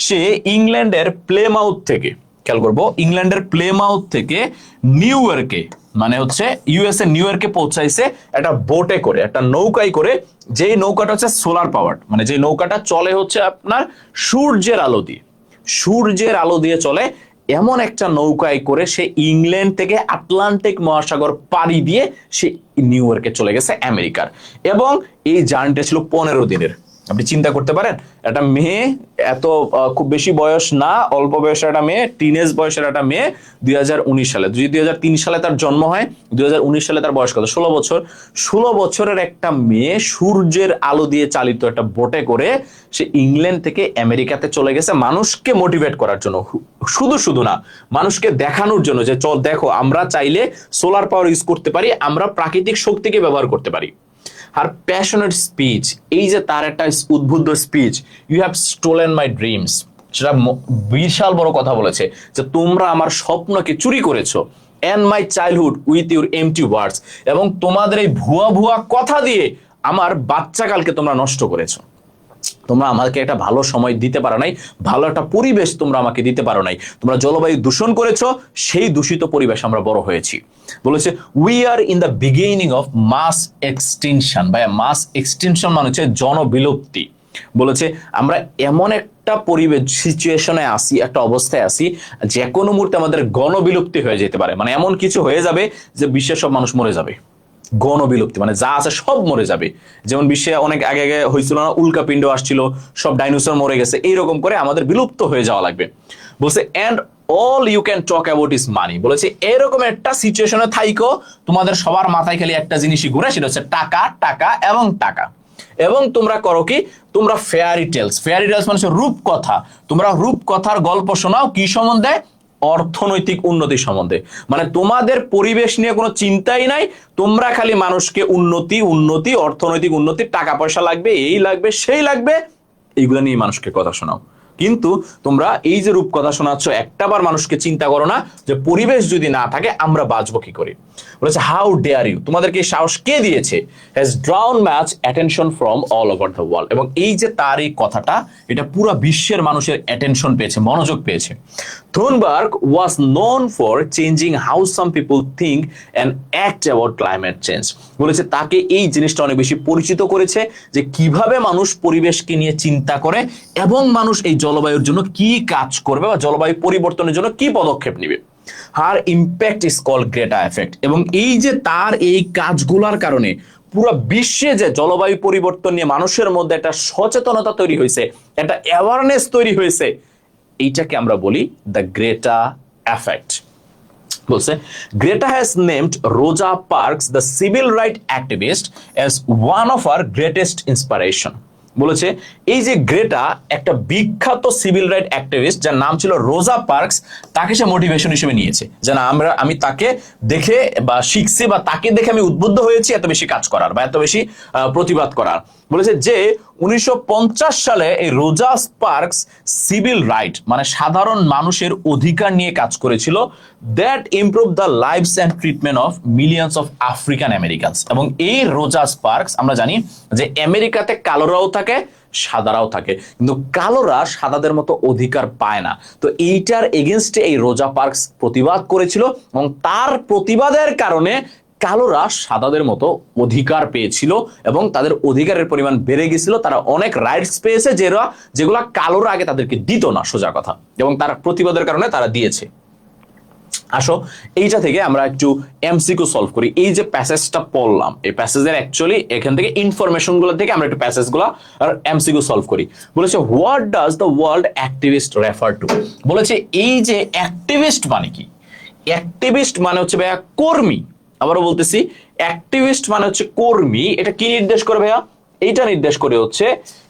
সে ইংল্যান্ডের প্লেমাউথ থেকে, খেয়াল করবো, ইংল্যান্ডের প্লেমাউথ থেকে নিউ ইয়র্কে, মানে হচ্ছে ইউএসএ নিউ ইয়র্কে পৌঁছাইছে একটা বোটে করে, একটা নৌকায় করে। যেই নৌকাটা হচ্ছে সোলার পাওয়ার্ড, মানে যে নৌকাটা চলে হচ্ছে আপনার সূর্যের আলো দিয়ে, সূর্যের আলো দিয়ে চলে। এমন একটা নৌকায় করে সে ইংল্যান্ড থেকে আটলান্টিক মহাসাগর পাড়ি দিয়ে সে নিউ ইয়র্কে চলে গেছে আমেরিকার, এবং এই জার্নিটা ছিল 15 দিনের। আপনি চিন্তা করতে পারেন, একটা মেয়ে, এত খুব বেশি বয়স না, অল্প বয়সের একটা মেয়ে, টিনেজ বয়সের একটা মেয়ে, 2019 সালে, যদি 2003 সালে তার জন্ম হয়, 2019 সালে তার বয়স কত, 16 বছর। 16 বছরের একটা মেয়ে সূর্যের আলো দিয়ে চালিত একটা বোটে করে সে ইংল্যান্ড থেকে আমেরিকাতে চলে গেছে মানুষকে মোটিভেট করার জন্য। শুধু না, মানুষকে দেখানোর জন্য যে চল দেখো, আমরা চাইলে সোলার পাওয়ার ইউজ করতে পারি, আমরা প্রাকৃতিক শক্তিকে ব্যবহার করতে পারি। আর প্যাশনেট স্পিচ, এই যে তার একটা উদ্বুদ্ধ speech, you have stolen my dreams, সেটা বিশাল বড় কথা বলেছে যে তোমরা আমার স্বপ্নকে চুরি করেছো। And my childhood with your empty words, এবং তোমাদের এই ভুয়া ভুয়া কথা দিয়ে আমার বাচ্চাকালকে তোমরা নষ্ট করেছো। তোমরা আমাকে একটা ভালো সময় দিতে পারো নাই, ভালো একটা পরিবেশ তোমরা আমাকে দিতে পারো নাই, তোমরা জলবায়ু দূষণ করেছো, সেই দূষিত পরিবেশ আমরা বড় হয়েছি। বলেছে we are in the beginning of mass extinction. ভাই, মাস এক্সটিনশন মানে হচ্ছে জনবিলুপ্তি। বলেছে আমরা এমন একটা পরিবেশ সিচুয়েশনে আসি, একটা অবস্থায় আসি, যে কোনো মুহূর্তে আমাদের গণবিলুপ্তি হয়ে যেতে পারে। মানে এমন কিছু হয়ে যাবে যে বিশ্বের সব মানুষ মরে যাবে। গণবিলুপ্তি মানে যা আছে সব মরে যাবে। যেমন বিশ্বে অনেক আগে আগে হয়েছিল না, উল্কাপিণ্ড আসছিল, সব ডাইনোসর মরে গেছে, এইরকম করে আমাদের বিলুপ্ত হয়ে যাওয়া লাগবে। বলছে and all you can talk about is money. বলেছে এরকম একটা সিচুয়েশনে থাইকো, তোমাদের সবার মাথায় খালি একটা জিনিসই ঘুরে, সেটা হচ্ছে টাকা, টাকা এবং টাকা। এবং তোমরা করো কি, তোমরা ফেয়ারি টেলস মানে রূপকথা, তোমরা রূপকথার গল্প শোনাও কি সম্বন্ধে, অর্থনৈতিক উন্নতি সম্বন্ধে। মানে তোমাদের পরিবেশ নিয়ে কোনো চিন্তাই নাই, তোমরা খালি মানুষকে উন্নতি উন্নতি, অর্থনৈতিক উন্নতি, টাকা পয়সা লাগবে, এই লাগবে সেই লাগবে, এইগুলো নিয়ে মানুষকে কথা শোনাও। কিন্তু তোমরা এই যে রূপকথা শোনাচ্ছ, একটাবার মানুষকে চিন্তা করো না যে পরিবেশ যদি না থাকে আমরা বাঁচবো কি করে। বলেছে হাউ ডেয়ার ইউ, তোমাদেরকে এই সাহস কে দিয়েছে, has drown match attention from all over the world. এবং এই যে তার এই কথাটা, এটা পুরো বিশ্বের মানুষের অ্যাটেনশন পেয়েছে, মনোযোগ পেয়েছে। Thunberg was known for changing how some people think and act about climate change. বলেছে তাকে এই জিনিসটা অনেক বেশি পরিচিত করেছে যে কিভাবে মানুষ পরিবেশকে নিয়ে চিন্তা করে এবং মানুষ এই জলবায়ুর জন্য কি কাজ করবে বা জলবায়ু পরিবর্তনের জন্য কি পদক্ষেপ নেবে। Her impact is called Greta effect. এবং এই যে তার এই কাজগুলোর কারণে পুরো বিশ্বে যে জলবায়ু পরিবর্তন নিয়ে মানুষের মধ্যে একটা সচেতনতা তৈরি হয়েছে, একটা অ্যাওয়ারনেস তৈরি হয়েছে, এইটাকে আমরা বলি দ্য গ্রেটা এফেক্ট। বলছে Greta has named Rosa Parks the civil right activist as one of her greatest inspiration. বলেছে এই যে গ্রেটা একটা বিখ্যাত সিভিল রাইট অ্যাক্টিভিস্ট যার নাম ছিল রোজা পার্কস, তাকে সে মোটিভেশন হিসেবে নিয়েছে যে না আমি তাকে দেখে বা শিখছি বা তাকে দেখে আমি উদ্বুদ্ধ হয়েছি এত বেশি কাজ করার বা এত বেশি প্রতিবাদ করার। বলেছে যে 1950 সালে এই রোজা পার্কস সিভিল রাইট মানে সাধারণ মানুষের অধিকার নিয়ে কাজ করেছিল, that improve the lives and treatment of millions of African Americans. এবং এই রোজা পার্কস আমরা জানি যে আমেরিকাতে কালোরাও থাকে সাদারাও থাকে, কিন্তু কালোরা সাদাদের মতো অধিকার পায় না। তো এইটার এগেনস্টে এই রোজা পার্কস প্রতিবাদ করেছিল এবং তার প্রতিবাদের কারণে কালোরা সাদাদের মতো অধিকার পেয়েছিল এবং তাদের অধিকারের পরিমাণ বেড়ে গেছিল। তারা অনেক রাইটস পেয়েছে যেগুলা কালোরা আগে তাদেরকে দিত না, সোজা কথা, এবং তার প্রতিবাদের কারণে তারা দিয়েছে। আসো এইটা থেকে আমরা একটু এমসিকিউ সলভ করি। এই যে প্যাসেজটা পড়লাম, এই প্যাসেজের অ্যাকচুয়ালি এখান থেকে ইনফরমেশন গুলো থেকে আমরা একটু প্যাসেজগুলো আর এমসিকিউ সলভ করি। বলেছে what does the world activist refer to. বলেছে এই যে অ্যাক্টিভিস্ট মানে কি, অ্যাক্টিভিস্ট মানে হচ্ছে ভাইয়া কর্মী। আবারও বলতেছি অ্যাক্টিভিস্ট মানে হচ্ছে কর্মী। এটা কি নির্দেশ করে ভাইয়া? এইটা নির্দেশ করে হচ্ছে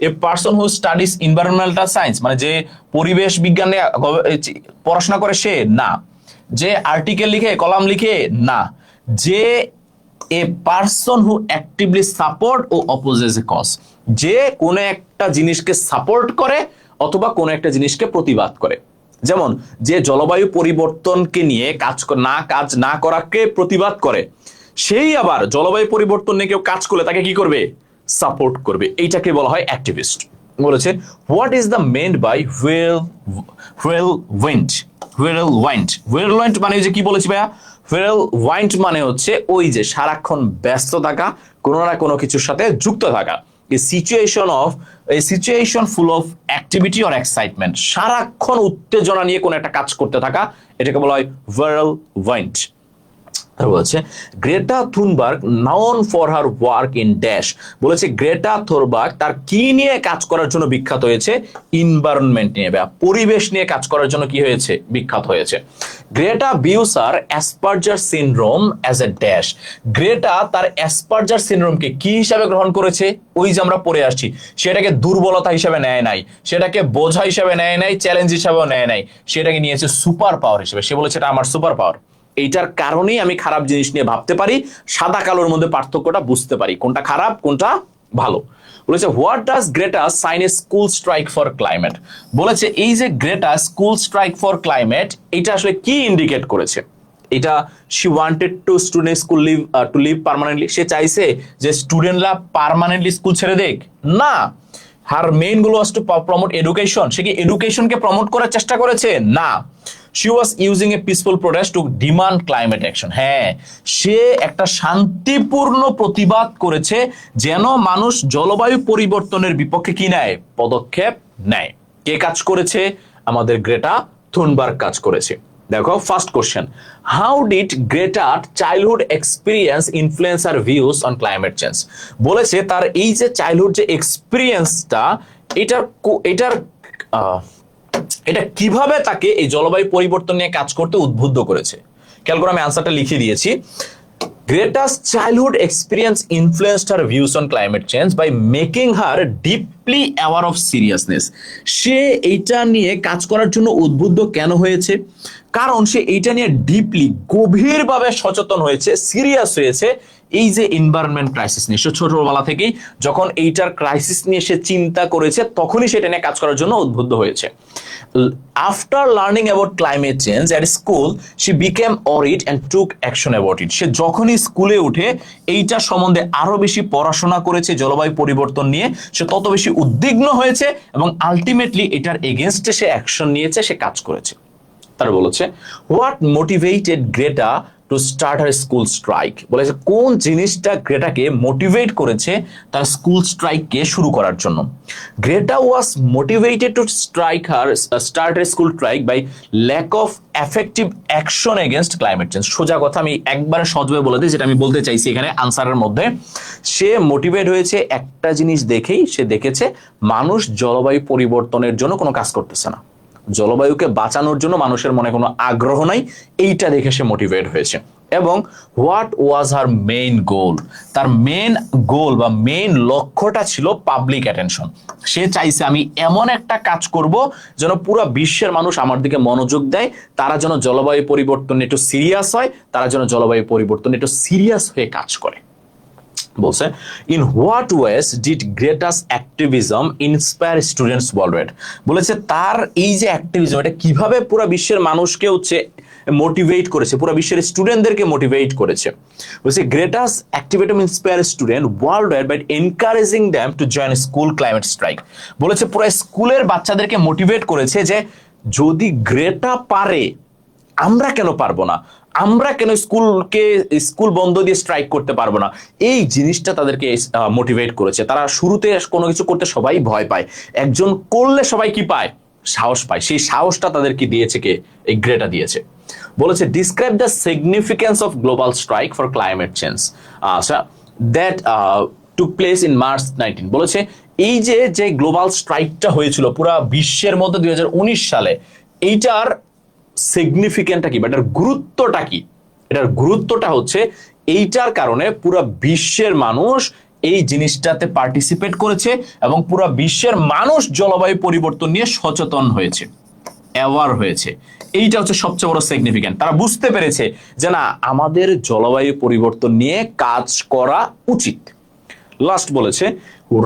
এ পারসন হু স্টাডিজ এনভায়রনমেন্টাল সায়েন্স, মানে যে পরিবেশ বিজ্ঞানে পড়াশোনা করে সে না, যে আর্টিকেল লিখে কলাম লিখে না, যে a person who actively support or opposes a cause, যে কোনো একটা জিনিসকে সাপোর্ট করে অথবা কোনো একটা জিনিসকে প্রতিবাদ করে। যেমন যে জলবায়ু পরিবর্তনকে নিয়ে কাজ না করাকে প্রতিবাদ করে, সেই আবার জলবায়ু পরিবর্তন নিয়ে কেউ কাজ করলে তাকে কি করবে? সাপোর্ট করবে। এইটাকে বলা হয় অ্যাক্টিভিস্ট। বলেছে what is the meant by whirlwind. Whirlwind মানে যে কি বলেছি ভাইয়া, হুইরলউইন্ড মানে হচ্ছে ওই যে সারাক্ষণ ব্যস্ত থাকা, কোনো না কোনো কিছুর সাথে যুক্ত থাকা। A situation full of activity or excitement, সারাক্ষণ উত্তেজনা নিয়ে কোন একটা কাজ করতে থাকা, এটাকে বলা হয় whirlwind। বলছে Greta Thunberg known for her work in dash. বলেছে গ্রেটা থুনবার্গ তার কি নিয়ে কাজ করার জন্য বিখ্যাত হয়েছে? এনভায়রনমেন্ট নিয়ে বা পরিবেশ নিয়ে কাজ করার জন্য কি হয়েছে? বিখ্যাত হয়েছে। Greta views her Asperger syndrome as a dash. Greta তার অ্যাসপারজার সিনড্রোমকে কি হিসাবে গ্রহণ করেছে? ওই যে আমরা পড়ে আসছি, সেটাকে দুর্বলতা হিসেবে নেয় নাই, সেটাকে বোঝা হিসেবে নেয় নাই, চ্যালেঞ্জ হিসেবেও নেয় নাই, সেটাকে নিয়েছে সুপার পাওয়ার হিসেবে। সে বলেছে এটা আমার সুপার পাওয়ার। এইটার কারণেই আমি খারাপ জিনিস নিয়ে ভাবতে পারি, সাদা কালোর মধ্যে পার্থক্যটা বুঝতে পারি, কোনটা খারাপ কোনটা ভালো। বলেছে what does Greta sign a school strike for climate. বলেছে এই যে Greta school strike for climate, এটা আসলে কি ইন্ডিকেট করেছে? এটা she wanted to student school leave permanently, সে চাইছে যে স্টুডেন্টরা পার্মানেন্টলি স্কুল ছেড়ে দেখ না। Her main goal was to promote education, সে কি এডুকেশনকে প্রমোট করার চেষ্টা করেছে? না। She was using a peaceful protest to demand climate action. হ্যাঁ, সে একটা শান্তিপূর্ণ প্রতিবাদ করেছে যেন মানুষ জলবায়ু পরিবর্তনের বিপক্ষে কি নেয়? পদক্ষেপ নেয়। কে কাজ করেছে? আমাদের গ্রেটা থুনবার্গ কাজ করেছে। দেখো ফার্স্ট কোশ্চেন, হাউ ডিড গ্রেটার childhood experience influence her views on climate change. বলেছে তার এই যে চাইল্ডহুড যে এক্সপিরিয়েন্সটা, এটা কিভাবে তাকে এই জলবায়ু পরিবর্তন নিয়ে কাজ করতে উদ্বুদ্ধ করেছে। খেয়াল করে আমি আনসারটা লিখে দিয়েছি। Greta's childhood experience influenced her views on climate change by making her deeply aware of seriousness. সে এইটা নিয়ে কাজ করার জন্য উদ্বুদ্ধ কেন হয়েছে? কারণ সে এইটা নিয়ে ডিপলি গভীরভাবে সচেতন হয়েছে, সিরিয়াস হয়েছে এই যে এনভায়রনমেন্ট ক্রাইসিস নিয়ে। সে ছোটবেলা থেকেই যখন এইটার ক্রাইসিস নিয়ে সে চিন্তা করেছে তখনই সেটা নিয়ে কাজ করার জন্য উদ্বুদ্ধ হয়েছে। After learning about climate change at school she became worried and took action about it. সে যখনই স্কুলে উঠে এইটা সম্বন্ধে আরো বেশি পড়াশোনা করেছে জলবায়ু পরিবর্তন নিয়ে, সে তত বেশি উদ্বিগ্ন হয়েছে এবং আলটিমেটলি এটার এগেনস্টে সে অ্যাকশন নিয়েছে, সে কাজ করেছে। তার বলেছে what motivated Greta two start her school strike. বলেছে কোন জিনিসটা গ্রেটাকে মোটিভেট করেছে তার স্কুল স্ট্রাইককে শুরু করার জন্য। Greta was motivated to start her school strike by lack of effective action against climate change. সোজা কথা আমি একবারে সহজভাবে বলে দিই, যেটা আমি বলতে চাইছি এখানে আনসারের মধ্যে। সে মোটিভেট হয়েছে একটা জিনিস দেখেই, সে দেখেছে মানুষ জলবায়ু পরিবর্তনের জন্য কোনো কাজ করতেছে না, জলবায়ুকে বাঁচানোর জন্য মানুষের মনে কোনো আগ্রহ নাই, এইটা দেখে সে মোটিভেট হয়েছে। এবং হোয়াট ওয়াজ হার মেইন গোল, তার মেইন গোল বা মেইন লক্ষ্যটা ছিল পাবলিক অ্যাটেনশন। সে চাইছে আমি এমন একটা কাজ করব যেন পুরো বিশ্বের মানুষ আমার দিকে মনোযোগ দেয়, তারা যেন জলবায়ু পরিবর্তন একটু সিরিয়াস হয়, তারা যেন জলবায়ু পরিবর্তন একটু সিরিয়াস হয়ে কাজ করে। বলছে in what ways did Greta's activism inspire students worldwide. বলেছে তার এই যে অ্যাক্টিভিজম, এটা কিভাবে পুরো বিশ্বের মানুষকে হচ্ছে মোটিভেট করেছে, পুরো বিশ্বের স্টুডেন্টদেরকে মোটিভেট করেছে। বলছে Greta's activism inspire student worldwide by encouraging them to join school climate strike. বলেছে পুরো স্কুলের বাচ্চাদেরকে মোটিভেট করেছে যে যদি গ্রেটা পারে আমরা কেন পারবো না, আমরা কেন স্কুল বন্ধ দিয়ে স্ট্রাইক করতে পারবো না, এই জিনিসটা তাদেরকে মোটিভেট করেছে। তারা শুরুতে কোনো কিছু করতে সবাই ভয় পায়, একজন করলে সবাই কি পায়, সাহস পায়। সেই সাহসটা তাদেরকে দিয়েছে কে, এই গ্রেটা দিয়েছে। বলেছে describe the significance of global strike for climate change that took place in March 19। বলেছে এই যে গ্লোবাল স্ট্রাইকটা হয়েছিল পুরো বিশ্বের মধ্যে 2019 সালে, এইটার সিগনিফিকেন্টটা কি বা এটার গুরুত্বটা কি। এটার গুরুত্বটা হচ্ছে এইটার কারণে পুরো বিশ্বের মানুষ এই জিনিসটাতে পার্টিসিপেট করেছে এবং পুরো বিশ্বের মানুষ জলবায়ু পরিবর্তন নিয়ে সচেতন হয়েছে, অ্যাওয়ার হয়েছে। এইটা হচ্ছে সবচেয়ে বড় সিগনিফিকেন্ট। তারা বুঝতে পেরেছে যে না, আমাদের জলবায়ু পরিবর্তন নিয়ে কাজ করা উচিত। লাস্ট বলেছে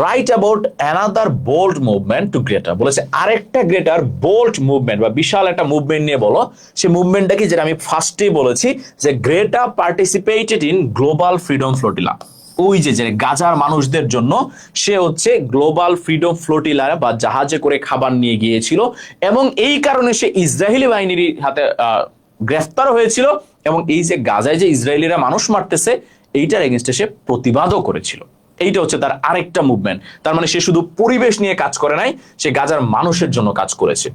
write about another bold movement to গ্রেটার। বলেছে আরেকটা গ্রেটার বোল্ড মুভমেন্ট বা বিশাল একটা মুভমেন্ট নিয়ে বলো। সে মুভমেন্টটা কি, যেটা আমি ফার্স্টেই বলেছি যে Greta participated in global freedom flotilla. ওই যে গাজার মানুষদের জন্য সে হচ্ছে গ্লোবাল ফ্রিডম ফ্লোটিলা বা জাহাজে করে খাবার নিয়ে গিয়েছিল, এবং এই কারণে সে ইসরায়েলি বাহিনীর হাতে গ্রেফতার হয়েছিল, এবং এই যে গাজায় যে ইসরায়েলিরা মানুষ মারতেছে এইটার এগেইনস্টে সে প্রতিবাদও করেছিল। এইটা হচ্ছে তার আরেকটা মুভমেন্ট। তার মানে সে শুধু পরিবেশ নিয়ে কাজ করে নাই, সে গাজার মানুষের জন্য কাজ করেছে।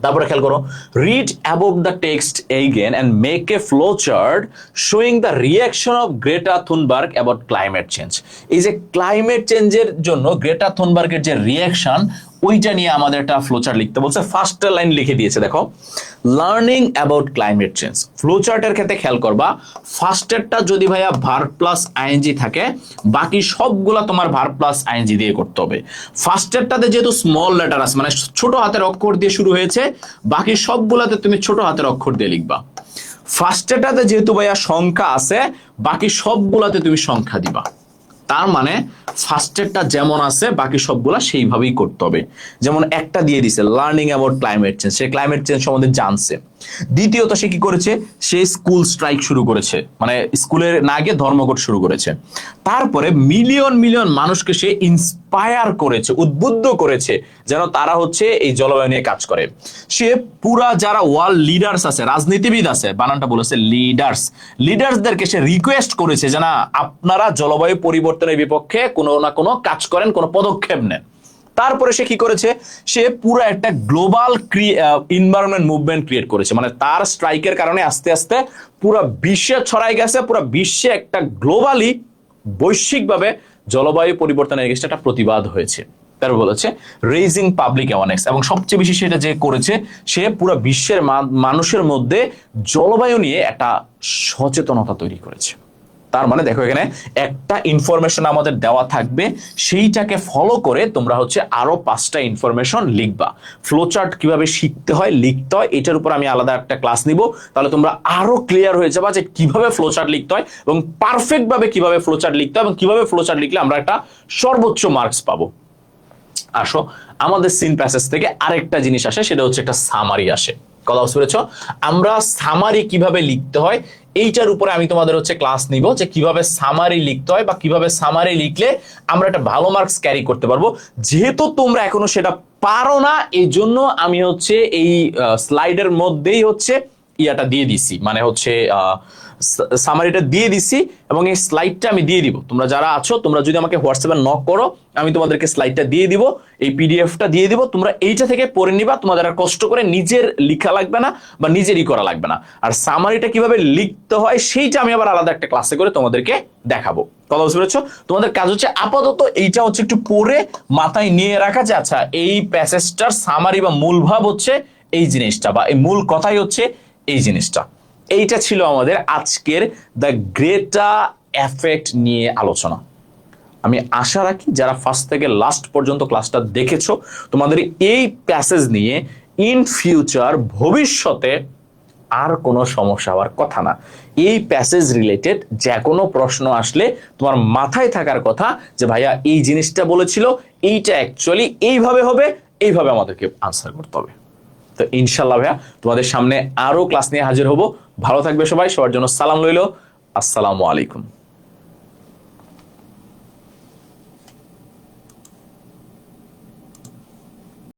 তারপরে খেয়াল করো, read above the text again and make a flow chart showing the reaction of Greta Thunberg about climate change. এই যে ক্লাইমেট চেঞ্জের জন্য গ্রেটা থুনবার্গের যে রিয়াকশন, ওইটা নিয়ে আমাদের একটা ফ্লোচার্ট লিখতে বলছে। ফার্স্ট লাইন লিখে দিয়েছে, দেখো লার্নিং অ্যাবাউট ক্লাইমেট চেঞ্জ। ফ্লোচার্টের ক্ষেত্রে খেয়াল করবা, ফার্স্টেরটা যদি ভাইয়া ভার্ব প্লাস আইএনজি থাকে, বাকি সবগুলা তোমার ভার্ব প্লাস আইএনজি দিয়ে করতে হবে। ফার্স্টেরটাতে যেহেতু স্মল লেটার আছে, মানে ছোট হাতের অক্ষর দিয়ে শুরু হয়েছে, বাকি সবগুলাতে তুমি ছোট হাতের অক্ষর দিয়ে লিখবা। ফার্স্টেরটাতে যেহেতু ভাইয়া সংখ্যা আছে, বাকি সবগুলাতে তুমি সংখ্যা দিবা। তার মানে ফার্স্টেরটা যেমন আছে বাকি সবগুলা সেইভাবেই করতে হবে। যেমন একটা দিয়ে দিছে learning about climate change, say climate change সম্বন্ধে জানছে। দ্বিতীয়ত সে কি করেছে, সে স্কুল স্ট্রাইক শুরু করেছে, মানে স্কুলের না গিয়ে ধর্মঘট শুরু করেছে। তারপরে মিলিয়ন মিলিয়ন মানুষকে সে ইন্সপায়ার করেছে, উদ্বুদ্ধ করেছে যেন তারা হচ্ছে এই জলবায়ু নিয়ে কাজ করে। সে পুরা যারা ওয়ার্ল্ড লিডার্স আছে, রাজনীতিবিদ আছে, বানানটা বলেছে লিডার্সদেরকে সে রিকোয়েস্ট করেছে যে না, আপনারা জলবায়ু পরিবর্তনের বিপক্ষে কোনো না কোনো কাজ করেন, কোনো পদক্ষেপ নেন। তারপরে সে কি করেছে, সে পুরো একটা গ্লোবাল এনভায়রনমেন্ট মুভমেন্ট ক্রিয়েট করেছে। মানে তার স্ট্রাইকের কারণে আস্তে আস্তে পুরো বিশ্বে ছড়াই গেছে, পুরো বিশ্বে একটা গ্লোবালি বৈশ্বিকভাবে জলবায়ু পরিবর্তনের এগেইনস্টে একটা প্রতিবাদ হয়েছে। তারপর বলেছে রেইজিং পাবলিক অ্যাওয়ারনেস, এবং সবচেয়ে বেশি সেটা যে করেছে, সে পুরো বিশ্বের মানুষের মধ্যে জলবায়ু নিয়ে একটা সচেতনতা তৈরি করেছে। তার মানে দেখো এখানে একটা ইনফরমেশন আমাদের দেওয়া থাকবে, সেইটাকে ফলো করে তোমরা হচ্ছে আরো 5টা ইনফরমেশন লিখবা। ফ্লোচার্ট কিভাবে শিখতে হয়, লিখতে হয়, এটার উপর আমি আলাদা একটা ক্লাস নিব, তাহলে তোমরা আরো ক্লিয়ার হয়ে যাবা যে কিভাবে ফ্লোচার্ট লিখতে হয় এবং পারফেক্ট ভাবে কিভাবে ফ্লোচার্ট লিখতে হয় এবং কিভাবে ফ্লোচার্ট লিখলে আমরা একটা সর্বোচ্চ মার্কস পাবো। আসো আমাদের সিন প্যাসেজ থেকে আরেকটা জিনিস আসে, সেটা হচ্ছে একটা সামারি আসে। কথা বুঝতে পেরেছো? আমরা সামারি কিভাবে লিখতে হয় এইটার উপরে আমি তোমাদের হচ্ছে ক্লাস নিব, যে কিভাবে সামারি লিখতে হয় বা কিভাবে সামারি লিখলে আমরা একটা ভালো মার্কস ক্যারি করতে পারবো। যেহেতু তোমরা এখনো সেটা পারো না, এই জন্য আমি হচ্ছে এই স্লাইডের মধ্যেই হচ্ছে ইয়াটা দিয়ে দিছি, মানে হচ্ছে সামারিটা দিয়ে দিছি এবং এই স্লাইডটা আমি দিয়ে দিব। তোমরা যারা আছো, তোমরা যদি আমাকে হোয়াটসঅ্যাপে নক করো, আমি তোমাদেরকে স্লাইডটা দিয়ে দিব, এই পিডিএফটা দিয়ে দিব, তোমরা এইটা থেকে পড়ে নিবা। তোমাদের আর কষ্ট করে নিজের লিখা লাগবে না বা নিজেরই করা লাগবে না। আর সামারিটা কিভাবে লিখতে হয় সেইটা আমি আবার আলাদা একটা ক্লাসে করে তোমাদেরকে দেখাবো। কথা বুঝতে পেরেছো? তোমাদের কাজ হচ্ছে আপাতত এইটা হচ্ছে একটু পড়ে মাথায় নিয়ে রাখা, যে আচ্ছা এই প্যাসেজটার সামারি বা মূল ভাব হচ্ছে এই জিনিসটা, বা এই মূল কথাই হচ্ছে এই জিনিসটা। এইটা ছিল আমাদের আজকের দ্য গ্রেটা এফেক্ট নিয়ে আলোচনা। আমি আশা রাখি যারা ফার্স্ট থেকে লাস্ট পর্যন্ত ক্লাসটা দেখেছো, তোমাদের এই প্যাসেজ নিয়ে ইন ফিউচার ভবিষ্যতে আর কোনো সমস্যা হওয়ার কথা না। এই প্যাসেজ রিলেটেড যে কোনো প্রশ্ন আসলে তোমার মাথায় থাকার কথা যে ভাইয়া এই জিনিসটা বলেছিল, এইটা অ্যাকচুয়ালি এইভাবে হবে, এইভাবে আমাদেরকে আনসার করতে হবে। তো ইনশাল্লাহ ভাইয়া তোমাদের সামনে আরো ক্লাস নিয়ে হাজির হব। ভালো থাকবে সবাই, সবার জন্য সালাম রইল। আসসালামু আলাইকুম।